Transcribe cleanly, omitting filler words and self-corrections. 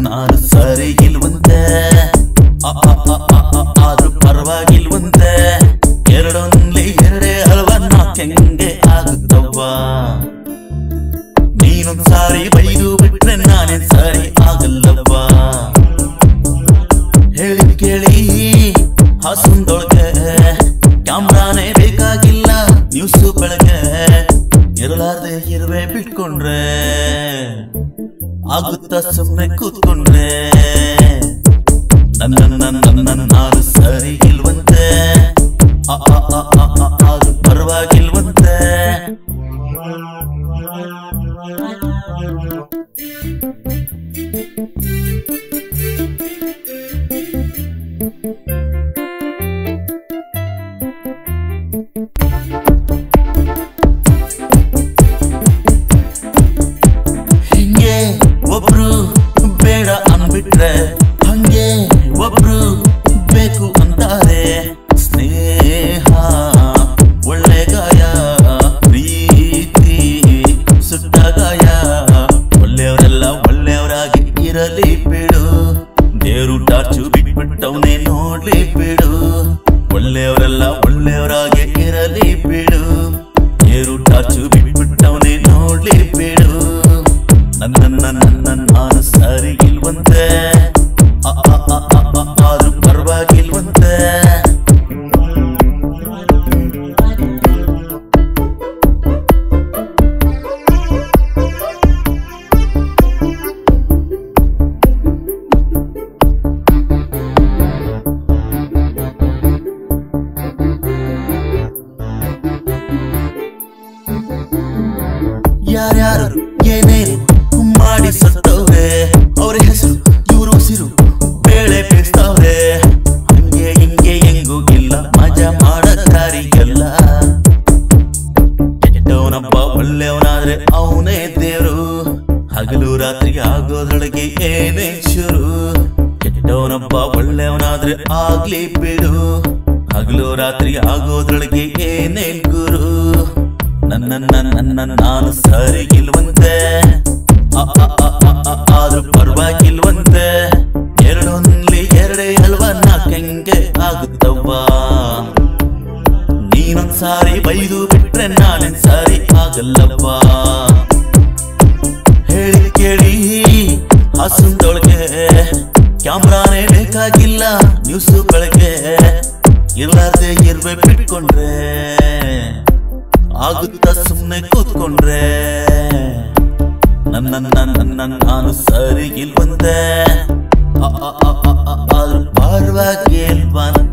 ನಾನು ಸರಿಗಿಲ್ವಂತೆ ಆದ್ರೂ ಪರವಾಗಿಲ್ವಂತೆ ಎರಡೊಂದ್ಲಿ ಎರಡೇ ಅಲ್ವಾ ನಾಕೆಂಗೆ ಆಗುತ್ತವ್ವ ನೀನೊಂದ್ ಸಾರಿ ಬೈದು ಬಿಟ್ರೆ ನಾನೇನ್ ಸರಿ ಆಗಲ್ಲವ್ವ ಹೇಳಿ ಕೇಳಿ ಹಾಸನದೊಳಗೆ ಕ್ಯಾಮ್ರಾನೇ ಬೇಕಾಗಿಲ್ಲ ನ್ಯೂಸ್ ಬೆಳಗ್ಗೆ ಇರಲಾರ್ದೆ ಇರುವೆ ಬಿಟ್ಕೊಂಡ್ರೆ ಆಗುತ್ತಾ ಸುಮ್ಮನೆ ಕೂತ್ಕೊಂಡ್ರೆ ನಾನು ಸರಿ ಇಲ್ವಂತೆ ಅದು ಪರವಾಗಿಲ್ವಂತೆ ಹಿಂಗೆ ಒಬ್ರು ಬೇಡ ಅಂದ್ಬಿಟ್ರೆ ಹಂಗೆ ಒಬ್ರು ಬೇಕು ಅಂತಾರೆ ಸ್ನೇಹ ಒಳ್ಳೆ ಗಾಯ ಪ್ರೀತಿ ಸುಟ್ಟ ಗಾಯ ಒಳ್ಳೆಯವರೆಲ್ಲ ಒಳ್ಳೆಯವರಾಗಿ ಇರಲಿ ಬಿಡು ದೇವ್ರು ಟಾರ್ಚು ಬಿಟ್ಬಿಟ್ಟವನೇ ನೋಡ್ಲಿ ಬಿಡು ಒಳ್ಳೆಯವರೆಲ್ಲ ಒಳ್ಳೆಯವರಾಗಿ ಇರಲಿ ಬಿಡು ದೇವ್ರು ಟಾರ್ಚು ಬಿಟ್ಬಿಟ್ಟವನೇ ನೋಡ್ಲಿ ಬಿಡು ನಾನು ಸರಿಗಿಲ್ವಂತೆ ಆದ್ರೂ ಪರವಾಗಿಲ್ವಂತೆ ಯಾರ್ಯಾರು ಏನೇನು ಮಾಡಿ ಸತ್ತವ್ರೆ ಅವ್ರ ಹೆಸರು ಇವ್ರ ಉಸಿರು ಬೇಳೆ ಬೀಸ್ತಾವ್ರೆ ಹಂಗೆ ಹಿಂಗೆ ಹೆಂಗೂ ಇಲ್ಲ ಮಜಾ ಮಾಡದಾರಿಗೆಲ್ಲ ಕೆಟ್ಟವನಪ್ಪ ಒಳ್ಳೆಯವನಾದ್ರೆ ಅವನೇ ದೇವ್ರು ಹಗಲು ರಾತ್ರಿ ಆಗೋದ್ರೊಳಗೆ ಏನೇ ಶುರು ಕೆಟ್ಟವನಪ್ಪ ಒಳ್ಳೆಯವನಾದ್ರೆ ಆಗ್ಲಿ ಬಿಡು ಹಗಲು ರಾತ್ರಿ ಆಗೋದ್ರೊಳಗೆ ಏನೇ ಗುರು ನಾನು ಸರಿಗಿಲ್ವಂತೆ ಆದ್ರೂ ಪರವಾಗಿಲ್ವಂತೆ ಎರಡೊಂದ್ಲಿ ಎರಡೇ ಅಲ್ವಾ ನಾಕೆಂಗೆ ಆಗುತ್ತವ್ವ ನೀನೊಂದ್ ಸಾರಿ ಬೈದು ಬಿಟ್ರೆ ನಾನೇನ್ ಸರಿ ಆಗಲ್ಲವ್ವ ಹೇಳಿ ಕೇಳಿ ಹಾಸನದೊಳಗೆ ಕ್ಯಾಮ್ರಾನೇ ಬೇಕಾಗಿಲ್ಲ ನ್ಯೂಸ್ ಬೆಳಗ್ಗೆ ಇರ್ಲಾರ್ದೆ ಇರ್ವೆ ಬಿಟ್ಕೊಂಡ್ರೆ ಆಗುತ್ತಾ ಸುಮ್ಮನೆ ಕೂತ್ಕೊಂಡ್ರೆ ನಾನು ಸರಿಗಿಲ್ವಂತೆ ಆದ್ರೂ ಪರವಾಗಿಲ್ವಂತೆ